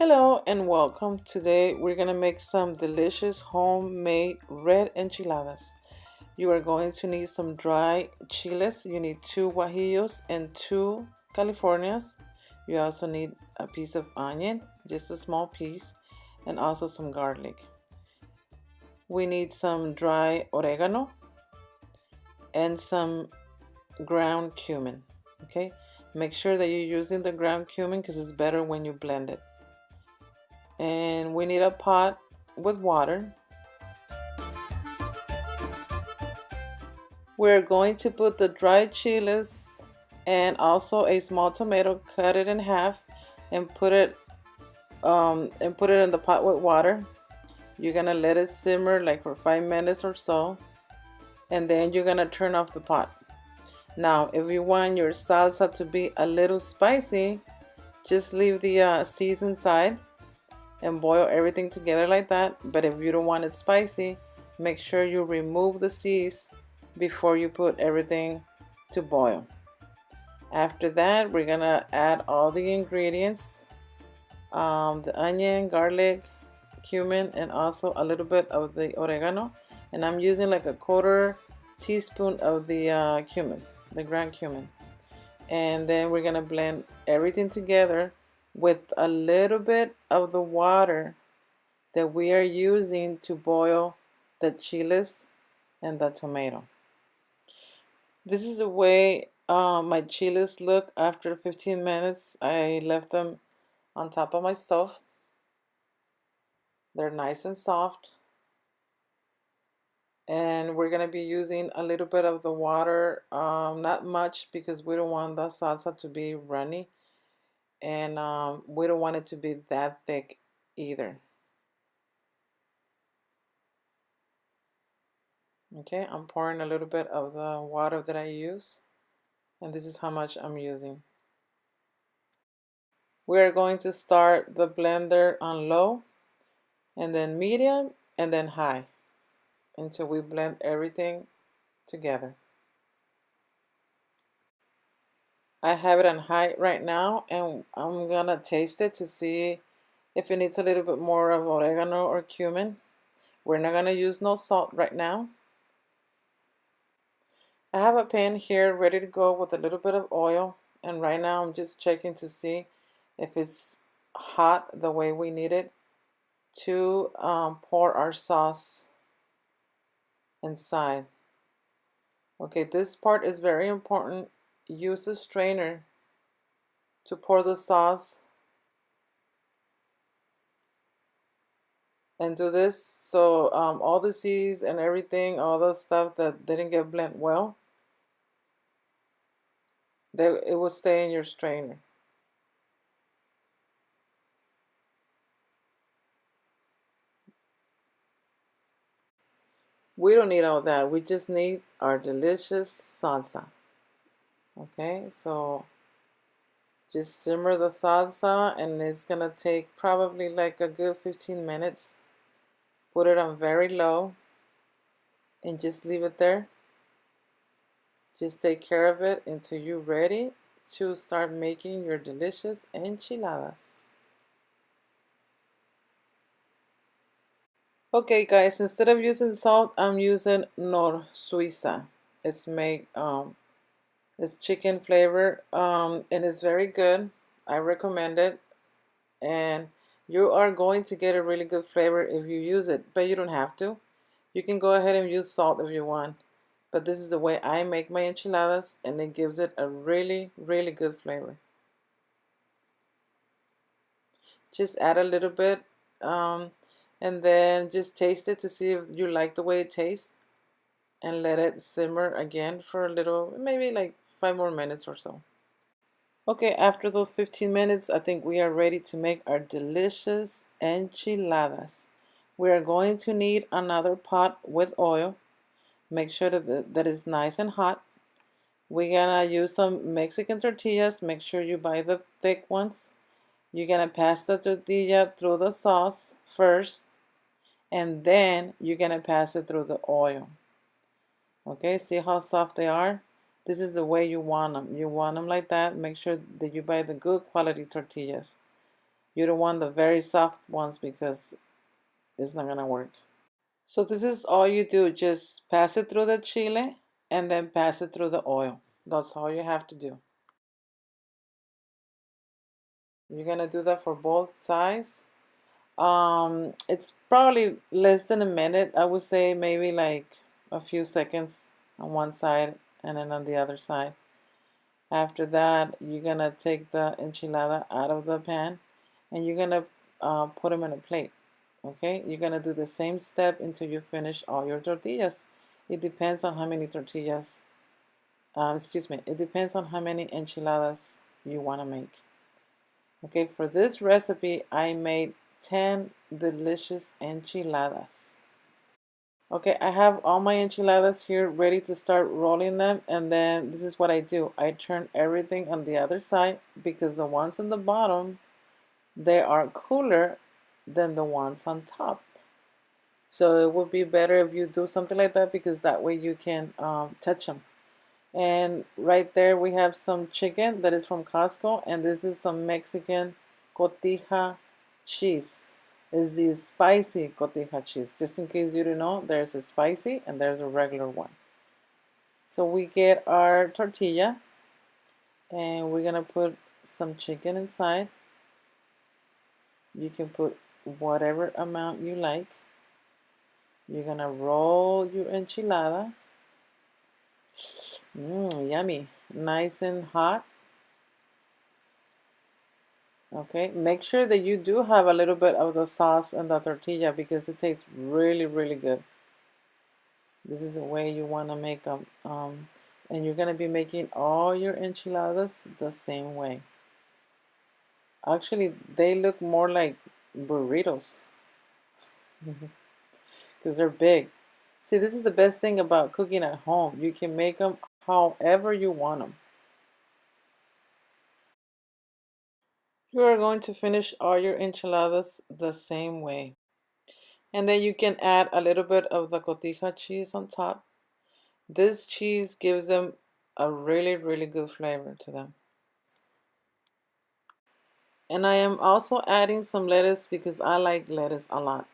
Hello and welcome. Today we're gonna make some delicious homemade red enchiladas. You are going to need some dry chiles. You need 2 guajillos and 2 Californias. You also need a piece of onion, just a small piece, and also some garlic. We need some dry oregano and some ground cumin. Okay, make sure that you're using the ground cumin because it's better when you blend it. And we need a pot with water. We're going to put the dried chiles and also a small tomato, cut it in half, and put it in the pot with water. You're gonna let it simmer like for 5 minutes or so, and then you're gonna turn off the pot. Now, if you want your salsa to be a little spicy, just leave the seeds inside and boil everything together like that. But if you don't want it spicy, make sure you remove the seeds before you put everything to boil. After that, we're gonna add all the ingredients, the onion, garlic, cumin, and also a little bit of the oregano. And I'm using like a 1/4 teaspoon of the cumin, the ground cumin. And then we're gonna blend everything together with a little bit of the water that we are using to boil the chiles and the tomato. This is the way my chiles look after 15 minutes. I left them on top of my stove. They're nice and soft. And we're going to be using a little bit of the water, not much because we don't want the salsa to be runny. And we don't want it to be that thick either. Okay, I'm pouring a little bit of the water that I use. And this is how much I'm using. We're going to start the blender on low, and then medium, and then high until we blend everything together. I have it on high right now, and I'm gonna taste it to see if it needs a little bit more of oregano or cumin. We're not gonna use no salt right now. I have a pan here ready to go with a little bit of oil, and right now I'm just checking to see if it's hot the way we need it to pour our sauce inside. Okay, this part is very important. Use a strainer to pour the sauce and do this so all the seeds and everything, all the stuff that didn't get blended well, it will stay in your strainer. We don't need all that. We just need our delicious salsa. Okay, so just simmer the salsa, and it's gonna take probably like a good 15 minutes. Put it on very low and just leave it there. Just take care of it until you're ready to start making your delicious enchiladas. Okay guys, instead of using salt, I'm using knorr suiza. It's made it's chicken flavor, and it's very good. I recommend it, and you are going to get a really good flavor if you use it, but you don't have to. You can go ahead and use salt if you want, but this is the way I make my enchiladas, and it gives it a really, really good flavor. Just add a little bit, and then just taste it to see if you like the way it tastes, and let it simmer again for a little, maybe like 5 more minutes or so. Okay, after those 15 minutes, I think we are ready to make our delicious enchiladas. We are going to need another pot with oil. Make sure that is nice and hot. We're gonna use some Mexican tortillas. Make sure you buy the thick ones. You're gonna pass the tortilla through the sauce first, and then you're gonna pass it through the oil. Okay, see how soft they are? This is the way you want them. You want them like that. Make sure that you buy the good quality tortillas. You don't want the very soft ones because it's not gonna work. So this is all you do. Just pass it through the chile and then pass it through the oil. That's all you have to do. You're gonna do that for both sides. It's probably less than a minute. I would say maybe like a few seconds on one side and then on the other side. After that, you're gonna take the enchilada out of the pan and you're gonna put them in a plate. Okay, you're gonna do the same step until you finish all your tortillas. It depends on how many tortillas, excuse me, it depends on how many enchiladas you want to make. Okay, for this recipe, I made 10 delicious enchiladas. Okay, I have all my enchiladas here ready to start rolling them, and then this is what I do. I turn everything on the other side because the ones on the bottom, they are cooler than the ones on top. So it would be better if you do something like that because that way you can touch them. And right there we have some chicken that is from Costco, and this is some Mexican cotija cheese. Is the spicy cotija cheese. Just in case you don't know, there's a spicy and there's a regular one. So we get our tortilla and we're gonna put some chicken inside. You can put whatever amount you like. You're gonna roll your enchilada. Yummy. Nice and hot. Okay, make sure that you do have a little bit of the sauce and the tortilla because it tastes really, really good. This is the way you want to make them. And you're going to be making all your enchiladas the same way. Actually, they look more like burritos because they're big. See, this is the best thing about cooking at home. You can make them however you want them. You are going to finish all your enchiladas the same way. And then you can add a little bit of the cotija cheese on top. This cheese gives them a really, really good flavor to them. And I am also adding some lettuce because I like lettuce a lot.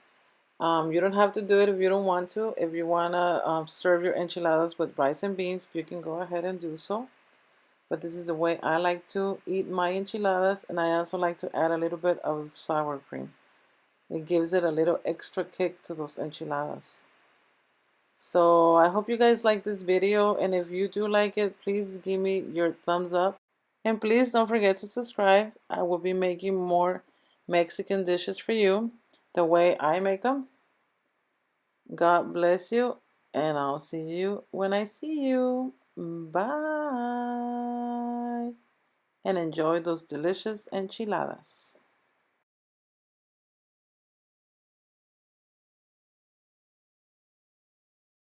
You don't have to do it if you don't want to. If you want to serve your enchiladas with rice and beans, you can go ahead and do so. But this is the way I like to eat my enchiladas, and I also like to add a little bit of sour cream. It gives it a little extra kick to those enchiladas. So I hope you guys like this video, and if you do like it, please give me your thumbs up. And please don't forget to subscribe. I will be making more Mexican dishes for you the way I make them. God bless you, and I'll see you when I see you. Bye. And enjoy those delicious enchiladas.